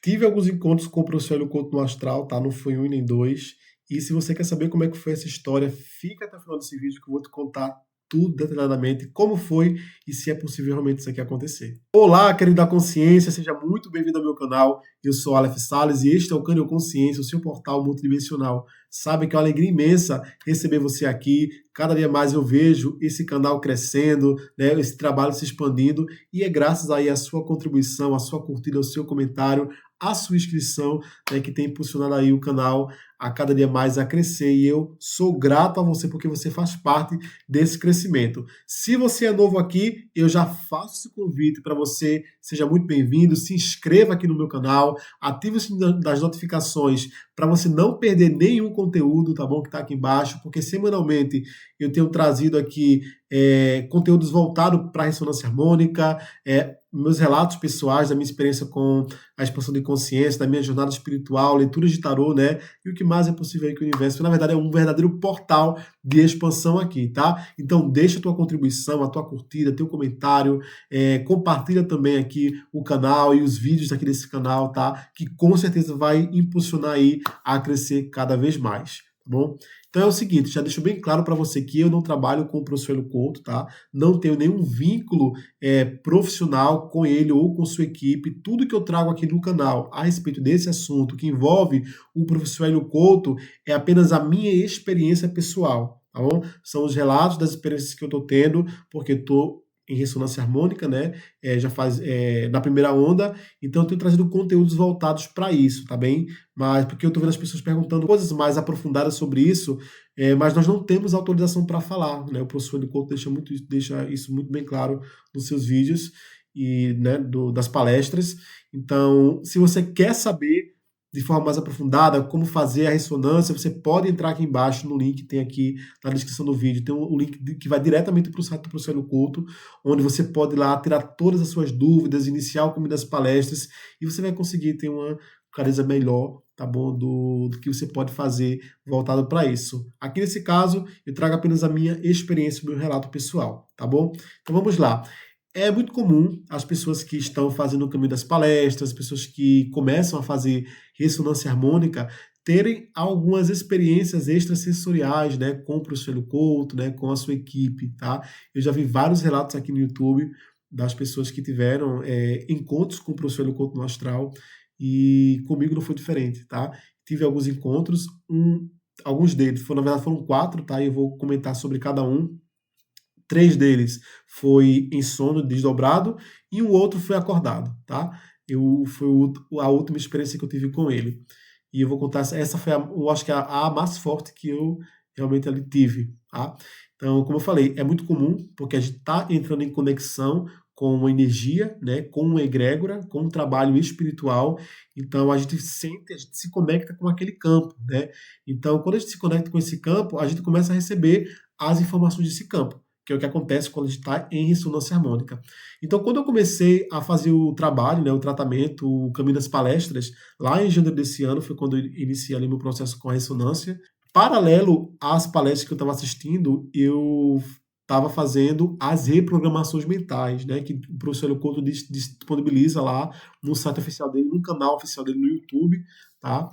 Tive alguns encontros com o professor Hélio Couto no astral, tá? Não foi um e nem dois. E se você quer saber como é que foi essa história, fica até o final desse vídeo que eu vou te contar tudo detalhadamente, como foi e se é possível realmente isso aqui acontecer. Olá, querido da consciência, seja muito bem-vindo ao meu canal. Eu sou Aleph Salles e este é o Canal Consciência, o seu portal multidimensional. Sabe que é uma alegria imensa receber você aqui. Cada dia mais eu vejo esse canal crescendo, né, esse trabalho se expandindo, e é graças aí à sua contribuição, à sua curtida, ao seu comentário, à sua inscrição, né, que tem impulsionado aí o canal a cada dia mais a crescer, e eu sou grato a você porque você faz parte desse crescimento. Se você é novo aqui, eu já faço esse convite para você, seja muito bem-vindo, se inscreva aqui no meu canal, ative o sininho das notificações para você não perder nenhum conteúdo, tá bom, que está aqui embaixo, porque semanalmente eu tenho trazido aqui conteúdos voltados para a ressonância harmônica, meus relatos pessoais da minha experiência com a expansão de consciência, da minha jornada espiritual, leituras de tarô, né? E o que mais é possível aí que o universo, na verdade, é um verdadeiro portal de expansão aqui, tá? Então deixa a tua contribuição, a tua curtida, teu comentário, compartilha também aqui o canal e os vídeos aqui desse canal, tá? Que com certeza vai impulsionar aí a crescer cada vez mais, tá bom? Então é o seguinte, já deixo bem claro para você que eu não trabalho com o professor Hélio Couto, tá? Não tenho nenhum vínculo profissional com ele ou com sua equipe. Tudo que eu trago aqui no canal a respeito desse assunto que envolve o professor Hélio Couto é apenas a minha experiência pessoal, tá bom? São os relatos das experiências que eu estou tendo, porque estou em ressonância harmônica, né? Já faz na primeira onda, então eu tenho trazido conteúdos voltados para isso, tá bem? Mas porque eu estou vendo as pessoas perguntando coisas mais aprofundadas sobre isso, mas nós não temos autorização para falar, né? O professor de Couto deixa isso muito bem claro nos seus vídeos e, né, das palestras. Então, se você quer saber de forma mais aprofundada como fazer a ressonância, você pode entrar aqui embaixo no link que tem aqui na descrição do vídeo. Tem um link que vai diretamente para o site do professor Hélio Couto, onde você pode ir lá tirar todas as suas dúvidas, iniciar o caminho das palestras, e você vai conseguir ter uma clareza melhor, tá bom, do que você pode fazer voltado para isso. Aqui nesse caso, eu trago apenas a minha experiência, o meu relato pessoal, tá bom? Então vamos lá. É muito comum as pessoas que estão fazendo o caminho das palestras, as pessoas que começam a fazer ressonância harmônica, terem algumas experiências extrasensoriais, né, com o professor Hélio Couto, né, com a sua equipe, tá? Eu já vi vários relatos aqui no YouTube das pessoas que tiveram encontros com o professor Hélio Couto no astral, e comigo não foi diferente, tá? Tive alguns encontros, alguns deles, na verdade foram 4, tá? E eu vou comentar sobre cada um. 3 deles foi em sono desdobrado e o outro foi acordado, tá? Foi a última experiência que eu tive com ele. E eu vou contar, essa foi, eu acho que a mais forte que eu realmente ali tive, tá? Então, como eu falei, é muito comum, porque a gente está entrando em conexão com uma energia, né, com uma egrégora, com um trabalho espiritual, então a gente sente, a gente se conecta com aquele campo, né? Então, quando a gente se conecta com esse campo, a gente começa a receber as informações desse campo, que é o que acontece quando a gente está em ressonância harmônica. Então, quando eu comecei a fazer o trabalho, né, o tratamento, o caminho das palestras, lá em janeiro desse ano, foi quando eu iniciei ali meu processo com a ressonância. Paralelo às palestras que eu estava assistindo, eu estava fazendo as reprogramações mentais, né, que o professor Hélio Couto disponibiliza lá no site oficial dele, no canal oficial dele no YouTube, tá?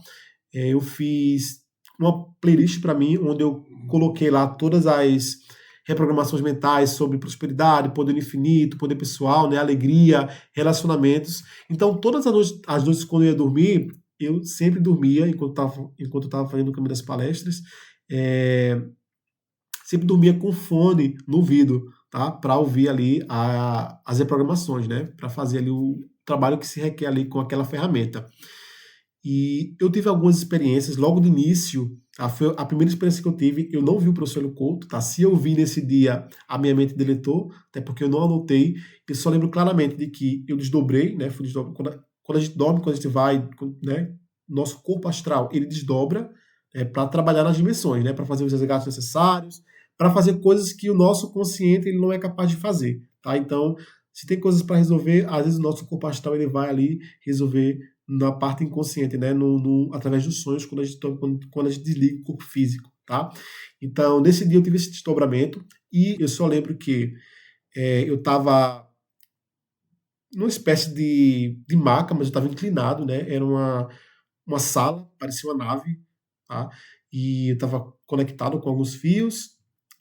Eu fiz uma playlist para mim, onde eu coloquei lá todas as reprogramações mentais sobre prosperidade, poder infinito, poder pessoal, né, alegria, relacionamentos. Então, todas as noites quando eu ia dormir, eu sempre dormia, enquanto eu estava fazendo o caminho das palestras, sempre dormia com fone no ouvido, tá? Para ouvir ali as reprogramações, né? Para fazer ali o trabalho que se requer ali com aquela ferramenta. E eu tive algumas experiências logo no início. Foi a primeira experiência que eu tive, eu não vi o professor Hélio Couto, tá? Se eu vi nesse dia, a minha mente deletou, até porque eu não anotei. Eu só lembro claramente de que eu desdobrei, né? Quando a gente dorme, quando a gente vai, né? Nosso corpo astral, ele desdobra para trabalhar nas dimensões, né? Para fazer os resgates necessários, para fazer coisas que o nosso consciente ele não é capaz de fazer, tá? Então, se tem coisas para resolver, às vezes o nosso corpo astral ele vai ali resolver na parte inconsciente, né? Através dos sonhos, quando a gente desliga o corpo físico, tá? Então, nesse dia eu tive esse desdobramento e eu só lembro que eu estava numa espécie de maca, mas eu estava inclinado, né? Era uma sala, parecia uma nave, tá? E eu estava conectado com alguns fios,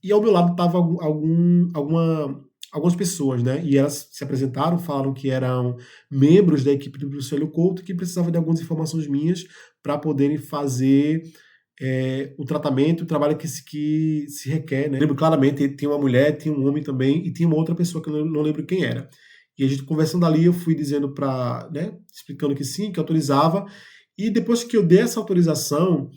e ao meu lado estava algumas pessoas, né? E elas se apresentaram, falaram que eram membros da equipe do professor Hélio Couto que precisavam de algumas informações minhas para poderem fazer o tratamento, o trabalho que se requer, né? Lembro claramente, tinha uma mulher, tinha um homem também, e tinha uma outra pessoa que eu não lembro quem era. E a gente conversando ali, eu fui dizendo para, né, explicando que sim, que autorizava, e depois que eu dei essa autorização,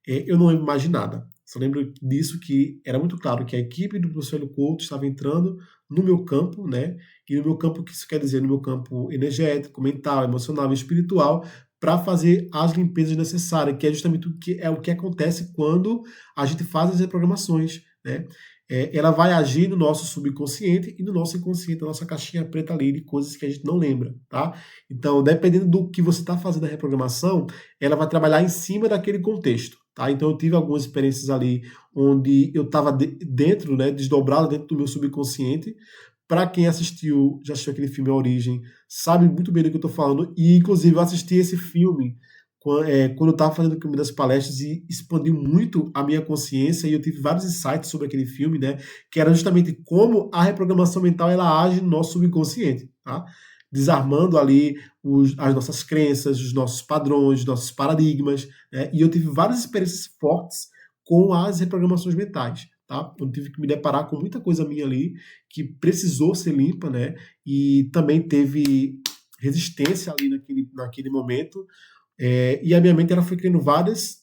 eu não lembro mais de nada. Só lembro disso que era muito claro que a equipe do professor Hélio Couto estava entrando no meu campo, né? E no meu campo, o que isso quer dizer? No meu campo energético, mental, emocional e espiritual, para fazer as limpezas necessárias, que é justamente o que acontece quando a gente faz as reprogramações, né? Ela vai agir no nosso subconsciente e no nosso inconsciente, na nossa caixinha preta ali de coisas que a gente não lembra, tá? Então, dependendo do que você está fazendo a reprogramação, ela vai trabalhar em cima daquele contexto, tá? Então, eu tive algumas experiências ali onde eu estava dentro, né, desdobrado dentro do meu subconsciente. Para quem assistiu, já assistiu aquele filme A Origem, sabe muito bem do que eu estou falando. E, inclusive, eu assisti esse filme quando eu estava fazendo uma das palestras e expandiu muito a minha consciência e eu tive vários insights sobre aquele filme, né? Que era justamente como a reprogramação mental ela age no nosso subconsciente, tá? Desarmando ali as nossas crenças, os nossos padrões, os nossos paradigmas, né? E eu tive várias experiências fortes com as reprogramações mentais. Tá? Eu tive que me deparar com muita coisa minha ali que precisou ser limpa, né? E também teve resistência ali naquele momento. E a minha mente ela foi criando vários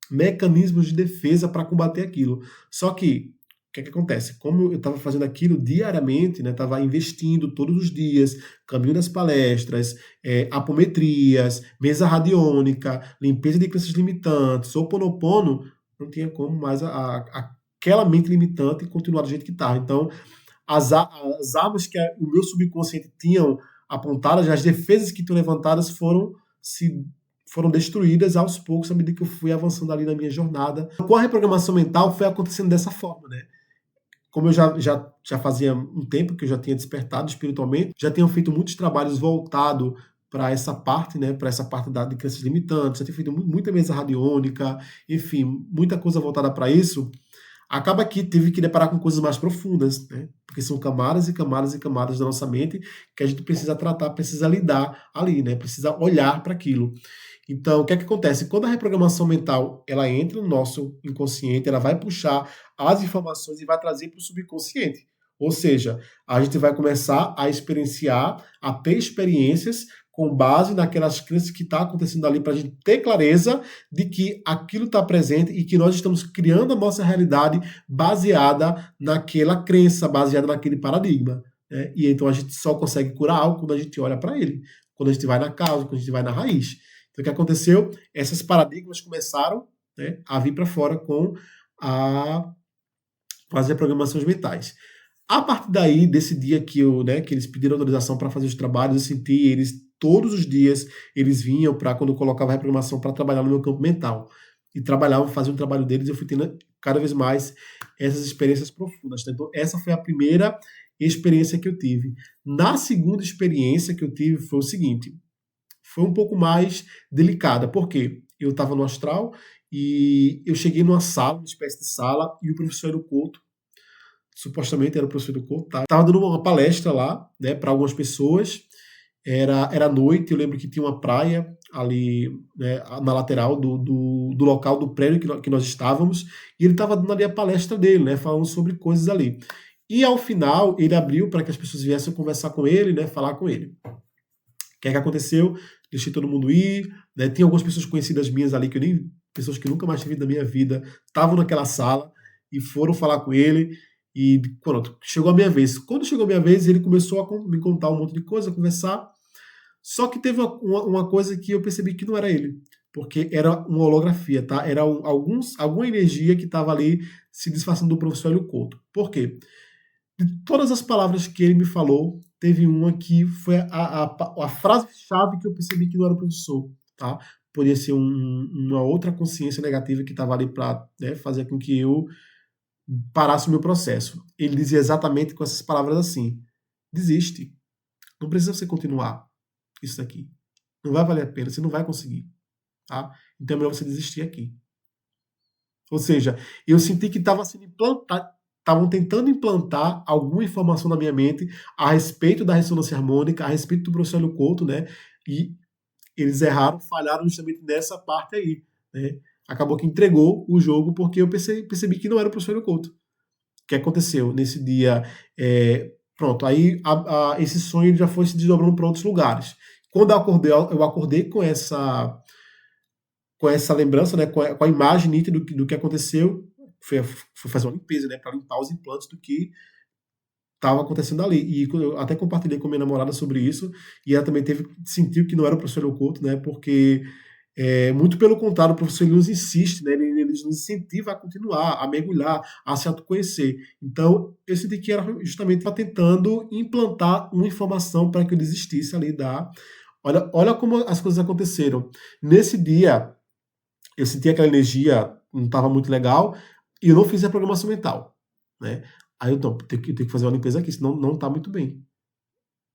mecanismos de defesa para combater aquilo. Só que o que acontece? Como eu estava fazendo aquilo diariamente, né? Estava investindo todos os dias, caminho das palestras, apometrias, mesa radiônica, limpeza de crenças limitantes, Ho'oponopono, não tinha como mais aquela mente limitante continuar do jeito que estava. Então, as armas que o meu subconsciente tinham apontadas, as defesas que tinham levantadas foram destruídas aos poucos à medida que eu fui avançando ali na minha jornada. Com a reprogramação mental foi acontecendo dessa forma, né? Como eu já fazia um tempo que eu já tinha despertado espiritualmente, já tinha feito muitos trabalhos voltados para essa parte, né, para essa parte de crenças limitantes, já tinha feito muita mesa radiônica, enfim, muita coisa voltada para isso. Acaba que teve que deparar com coisas mais profundas, né? Porque são camadas e camadas e camadas da nossa mente que a gente precisa tratar, precisa lidar ali, né? Precisa olhar para aquilo. Então, o que é que acontece? Quando a reprogramação mental ela entra no nosso inconsciente, ela vai puxar as informações e vai trazer para o subconsciente. Ou seja, a gente vai começar a experienciar, a ter experiências com base naquelas crenças que está acontecendo ali, para a gente ter clareza de que aquilo está presente e que nós estamos criando a nossa realidade baseada naquela crença, baseada naquele paradigma. Né? E então a gente só consegue curar algo quando a gente olha para ele, quando a gente vai na causa, quando a gente vai na raiz. Então, o que aconteceu? Esses paradigmas começaram, né, a vir para fora a, com as reprogramações mentais. A partir daí, desse dia que eles pediram autorização para fazer os trabalhos, eu senti eles todos os dias, eles vinham para quando eu colocava a reprogramação para trabalhar no meu campo mental. E trabalhavam, faziam o trabalho deles, e eu fui tendo cada vez mais essas experiências profundas. Tá? Então, essa foi a primeira experiência que eu tive. Na segunda experiência que eu tive foi o seguinte: foi um pouco mais delicada, porque eu estava no astral e eu cheguei numa sala, uma espécie de sala, e o professor era o Couto, supostamente era o professor do Couto, tá? Tava dando uma palestra lá, né, para algumas pessoas. Era noite, eu lembro que tinha uma praia ali, né, na lateral do local do prédio que nós estávamos, e ele estava dando ali a palestra dele, né, falando sobre coisas ali. E ao final, ele abriu para que as pessoas viessem conversar com ele, né, falar com ele. O que é que aconteceu? Deixei todo mundo ir, né? Tinha algumas pessoas conhecidas minhas ali, pessoas que nunca mais tive na minha vida, estavam naquela sala e foram falar com ele. E pronto, chegou a minha vez. Quando chegou a minha vez, ele começou a me contar um monte de coisa, a conversar. Só que teve uma coisa que eu percebi que não era ele, porque era uma holografia, tá? Era alguma energia que estava ali se disfarçando do professor Hélio Couto. Por quê? De todas as palavras que ele me falou, teve uma que foi a frase-chave que eu percebi que não era o professor, tá? Podia ser uma outra consciência negativa que estava ali para, né, fazer com que eu parasse o meu processo. Ele dizia exatamente com essas palavras assim: desiste, Não precisa você continuar isso daqui. Não vai valer a pena, você não vai conseguir. Tá? Então é melhor você desistir aqui. Ou seja, eu senti que estava sendo implantado, estavam tentando implantar alguma informação na minha mente a respeito da ressonância harmônica, a respeito do professor Hélio Couto, né? E eles erraram, falharam justamente nessa parte aí, né? Acabou que entregou o jogo porque eu percebi que não era o professor Hélio Couto. O que aconteceu nesse dia? Pronto, aí esse sonho já foi se desdobrando para outros lugares. Quando eu acordei com essa lembrança, né, com a imagem nítida do que aconteceu, foi fazer uma limpeza, né, para limpar os implantes do que estava acontecendo ali. E eu até compartilhei com minha namorada sobre isso, e ela também sentiu que não era o professor Leocouto, né, porque muito pelo contrário, o professor nos insiste, né, ele nos incentiva a continuar, a mergulhar, a se autoconhecer. Então, eu senti que era justamente tentando implantar uma informação para que eu desistisse ali da... Olha como as coisas aconteceram. Nesse dia, eu senti aquela energia, não estava muito legal, e eu não fiz a programação mental, né? Aí eu, não, tenho que fazer uma limpeza aqui, senão não está muito bem.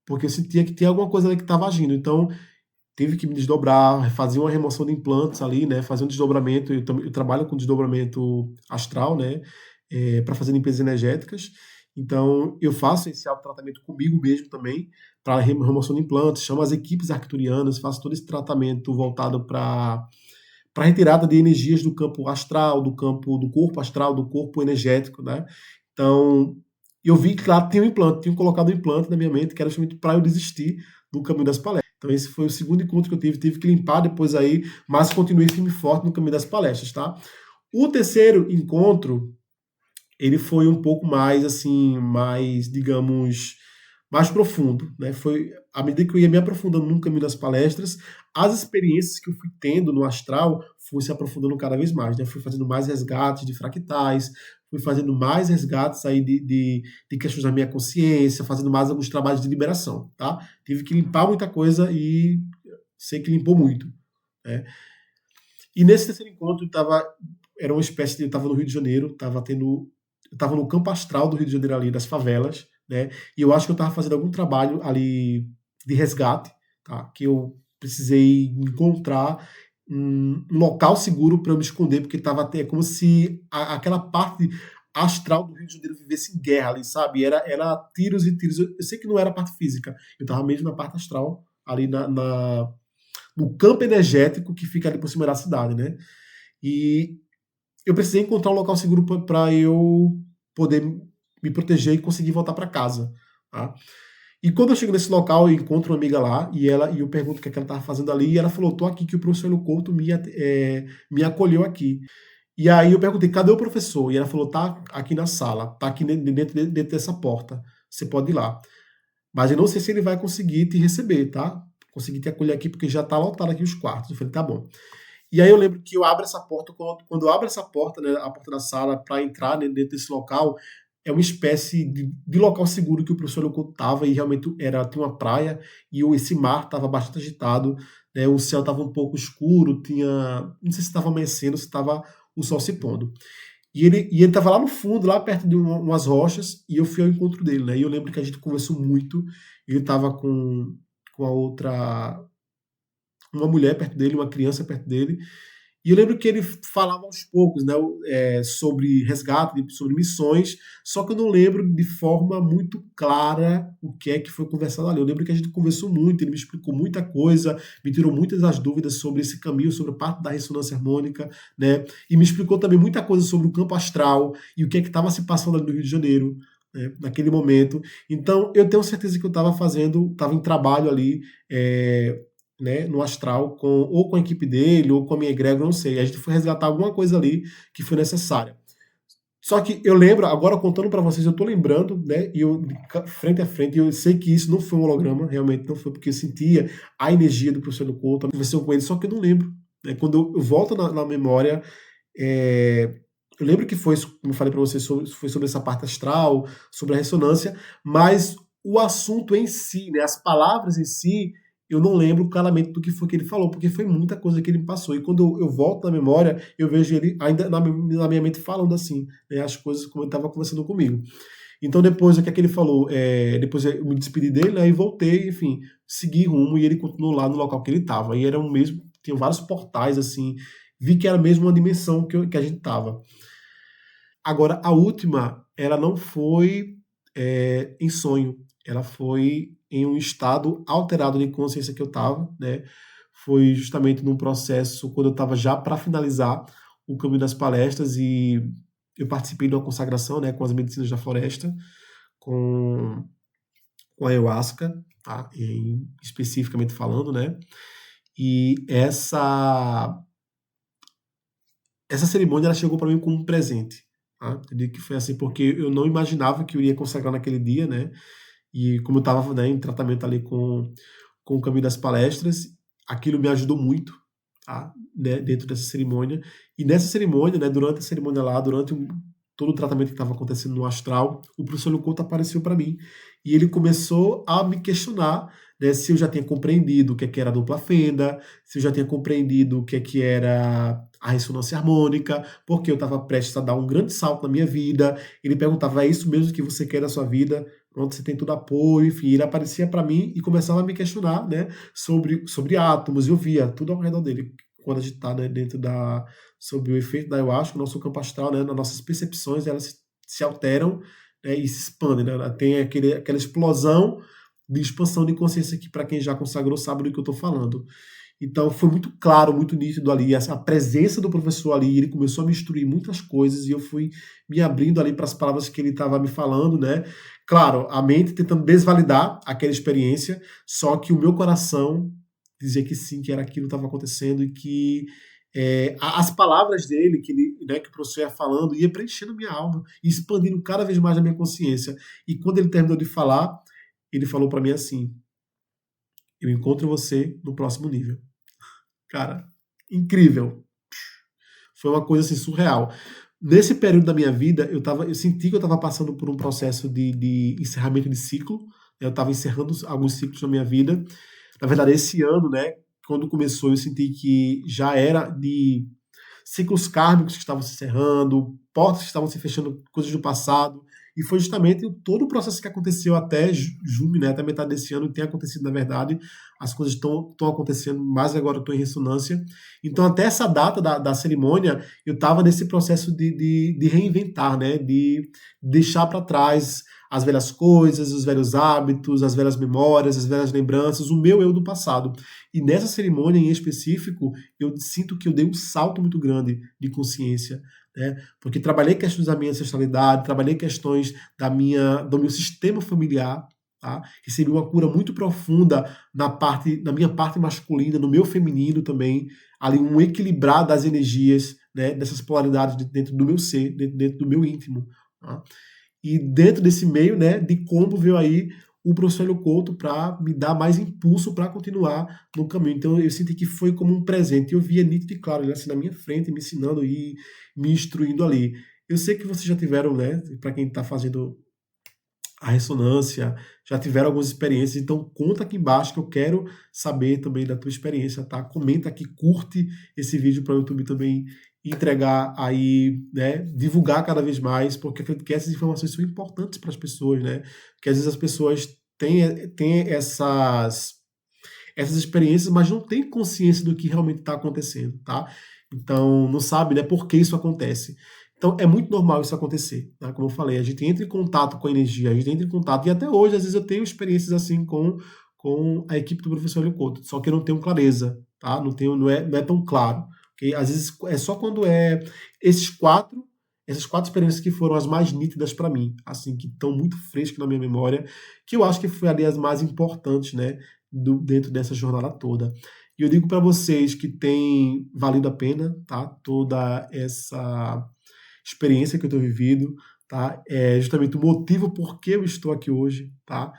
Porque eu sentia que tinha alguma coisa ali que estava agindo. Então, tive que me desdobrar, fazer uma remoção de implantes ali, né? Fazer um desdobramento. Eu trabalho com desdobramento astral, né? Para fazer limpezas energéticas. Então, eu faço esse autotratamento comigo mesmo também, para remoção de implantes, chamo as equipes arcturianas, faço todo esse tratamento voltado para retirada de energias do campo astral, do corpo astral, do corpo energético, né? Então, eu vi que lá tinha um implante, tinham colocado um implante na minha mente, que era justamente para eu desistir do caminho das palestras. Então, esse foi o segundo encontro que eu tive que limpar depois aí, mas continuei firme e forte no caminho das palestras, tá? O terceiro encontro, ele foi um pouco mais, assim, digamos, mais profundo, né? Foi à medida que eu ia me aprofundando no caminho das palestras, as experiências que eu fui tendo no astral fui se aprofundando cada vez mais, né? Fui fazendo mais resgates de fractais, fui fazendo mais resgates aí de questões da minha consciência, fazendo mais alguns trabalhos de liberação, tá? Tive que limpar muita coisa e sei que limpou muito, né? E nesse terceiro encontro era uma espécie de, eu estava no Rio de Janeiro, eu estava no campo astral do Rio de Janeiro ali, das favelas, né? E eu acho que eu estava fazendo algum trabalho ali de resgate, tá? Que eu precisei encontrar um local seguro para eu me esconder, porque estava até como se aquela parte astral do Rio de Janeiro vivesse em guerra ali, sabe? Era tiros e tiros. Eu sei que não era a parte física, eu estava mesmo na parte astral, ali no campo energético que fica ali por cima da cidade, né? E eu precisei encontrar um local seguro para eu poder me proteger e conseguir voltar para casa, tá? E quando eu chego nesse local, eu encontro uma amiga lá e eu pergunto o que ela estava fazendo ali e ela falou: "Tô aqui que o professor Couto me acolheu aqui". E aí eu perguntei: "Cadê o professor?" E ela falou: "Tá aqui na sala, tá aqui dentro dessa porta. Você pode ir lá. Mas eu não sei se ele vai conseguir te receber, tá? Conseguir te acolher aqui porque já tá lotado aqui os quartos". Eu falei: "Tá bom". E aí eu lembro que eu abro essa porta, quando eu abro essa porta, né, a porta da sala, para entrar, né, dentro desse local, é uma espécie de local seguro que o professor Leocouto estava, e realmente tinha uma praia, e esse mar estava bastante agitado, né, o céu estava um pouco escuro, não sei se estava amanhecendo, se estava o sol se pondo. E ele estava lá no fundo, lá perto de umas rochas, e eu fui ao encontro dele, né, e eu lembro que a gente conversou muito, ele estava com a outra, uma mulher perto dele, uma criança perto dele, e eu lembro que ele falava aos poucos, né, sobre resgate, sobre missões, só que eu não lembro de forma muito clara o que é que foi conversado ali. Eu lembro que a gente conversou muito, ele me explicou muita coisa, me tirou muitas das dúvidas sobre esse caminho, sobre a parte da ressonância harmônica, né, e me explicou também muita coisa sobre o campo astral e o que é que estava se passando ali no Rio de Janeiro, né, naquele momento. Então, eu tenho certeza que eu estava em trabalho ali, né, no astral, ou com a equipe dele, ou com a minha egrégora, não sei. A gente foi resgatar alguma coisa ali que foi necessária. Só que eu lembro, agora contando para vocês, eu tô lembrando, né, e eu, frente a frente, eu sei que isso não foi um holograma, realmente não foi, porque eu sentia a energia do professor do Couto, conversou com ele, só que eu não lembro. Né, quando eu volto na memória, eu lembro que foi, como eu falei para vocês, foi sobre essa parte astral, sobre a ressonância, mas o assunto em si, né, as palavras em si, eu não lembro claramente do que foi que ele falou, porque foi muita coisa que ele me passou. E quando eu volto na memória, eu vejo ele ainda na minha mente falando assim, né, as coisas como ele estava conversando comigo. Então depois, o que é que ele falou? Depois eu me despedi dele, né, e voltei, enfim, segui rumo e ele continuou lá no local que ele estava. E era o mesmo, tinha vários portais, assim, vi que era mesmo uma dimensão que a gente estava. Agora, a última, ela não foi em sonho, ela foi em um estado alterado de consciência que eu estava, né? Foi justamente num processo quando eu estava já para finalizar o caminho das palestras e eu participei de uma consagração, né, com as medicinas da floresta, com, com a ayahuasca, tá? Especificamente falando, né? E essa cerimônia ela chegou para mim como um presente. Tá? Eu digo que foi assim porque eu não imaginava que eu iria consagrar naquele dia, né? E como eu estava, né, em tratamento ali com o caminho das palestras, aquilo me ajudou muito, tá? Né, dentro dessa cerimônia. E nessa cerimônia, né, durante a cerimônia lá, todo o tratamento que estava acontecendo no astral, o professor Lucoto apareceu para mim e ele começou a me questionar, né, se eu já tinha compreendido o que era a dupla fenda, se eu já tinha compreendido o que era a ressonância harmônica, porque eu estava prestes a dar um grande salto na minha vida. Ele perguntava: é isso mesmo que você quer da sua vida? Pronto, você tem todo apoio, enfim, ele aparecia para mim e começava a me questionar, né, sobre átomos, e eu via tudo ao redor dele. Quando a gente está, né, sobre o efeito da ayahuasca, o nosso campo astral, né, nas nossas percepções, elas se alteram, né, e se expandem, né, tem aquela explosão de expansão de consciência que, para quem já consagrou, sabe do que eu estou falando. Então foi muito claro, muito nítido ali, a presença do professor ali, ele começou a me instruir muitas coisas e eu fui me abrindo ali para as palavras que ele estava me falando, né? Claro, a mente tentando desvalidar aquela experiência, só que o meu coração dizia que sim, que era aquilo que estava acontecendo e que as palavras dele, né, que o professor ia falando, ia preenchendo minha alma e expandindo cada vez mais a minha consciência. E quando ele terminou de falar, ele falou para mim assim: eu encontro você no próximo nível. Cara, incrível. Foi uma coisa assim surreal. Nesse período da minha vida, eu senti que eu estava passando por um processo de encerramento de ciclo. Eu estava encerrando alguns ciclos na minha vida. Na verdade, esse ano, né, quando começou, eu senti que já era de ciclos kármicos que estavam se encerrando, portas que estavam se fechando, coisas do passado. E foi justamente todo o processo que aconteceu até junho, né, até metade desse ano, tem acontecido, na verdade. As coisas estão acontecendo, mas agora eu estou em ressonância. Então, até essa data da cerimônia, eu estava nesse processo de reinventar, né, de deixar para trás as velhas coisas, os velhos hábitos, as velhas memórias, as velhas lembranças, o meu eu do passado. E nessa cerimônia em específico, eu sinto que eu dei um salto muito grande de consciência, né? Porque trabalhei questões da minha ancestralidade, trabalhei questões do meu sistema familiar, tá? Recebi uma cura muito profunda na minha parte masculina, no meu feminino também, ali um equilibrar das energias, né? Dessas polaridades dentro do meu ser, dentro do meu íntimo, tá? E dentro desse meio, né, de combo veio aí o professor Hélio Couto para me dar mais impulso para continuar no caminho. Então eu senti que foi como um presente. Eu via nítido e claro, ele assim na minha frente, me ensinando e me instruindo ali. Eu sei que vocês já tiveram, né, para quem está fazendo a ressonância, já tiveram algumas experiências, então conta aqui embaixo que eu quero saber também da tua experiência, tá? Comenta aqui, curte esse vídeo para o YouTube também entregar aí, né, divulgar cada vez mais, porque eu acredito que essas informações são importantes para as pessoas, né? Porque às vezes as pessoas têm essas experiências, mas não têm consciência do que realmente está acontecendo, tá? Então, não sabe, né, por que isso acontece. Então, é muito normal isso acontecer, tá? Como eu falei, a gente entra em contato com a energia, a gente entra em contato, e até hoje, às vezes, eu tenho experiências assim com a equipe do professor Leocoto, só que eu não tenho clareza, tá? Não é tão claro. Okay? Às vezes, é só quando esses quatro, essas quatro experiências que foram as mais nítidas para mim, assim, que estão muito frescas na minha memória, que eu acho que foi ali as mais importantes, né? Dentro dessa jornada toda. E eu digo para vocês que tem valido a pena, tá? Toda essa experiência que eu tenho vivido, tá? É justamente o motivo por que eu estou aqui hoje, tá?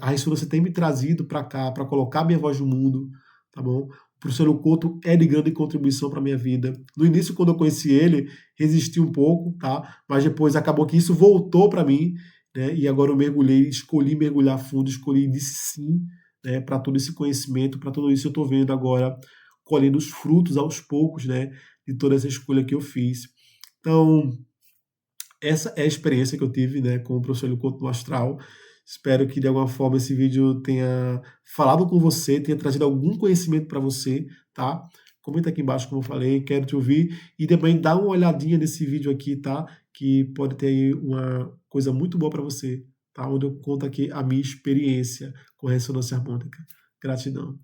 A ressonância tem me trazido para cá, para colocar minha voz no mundo, tá bom? O professor Couto é de grande contribuição para minha vida. No início, quando eu conheci ele, resisti um pouco, tá? Mas depois acabou que isso voltou para mim, né? E agora eu mergulhei, escolhi mergulhar fundo, escolhi disse sim, né, para todo esse conhecimento, para tudo isso eu estou vendo agora, colhendo os frutos aos poucos, né, de toda essa escolha que eu fiz. Então, essa é a experiência que eu tive, né, com o professor Helio Couto no astral. Espero que de alguma forma esse vídeo tenha falado com você, tenha trazido algum conhecimento para você, tá? Comenta aqui embaixo, como eu falei, quero te ouvir. E também dá uma olhadinha nesse vídeo aqui, tá? Que pode ter aí uma coisa muito boa para você, tá? Onde eu conto aqui a minha experiência com ressonância harmônica. Gratidão.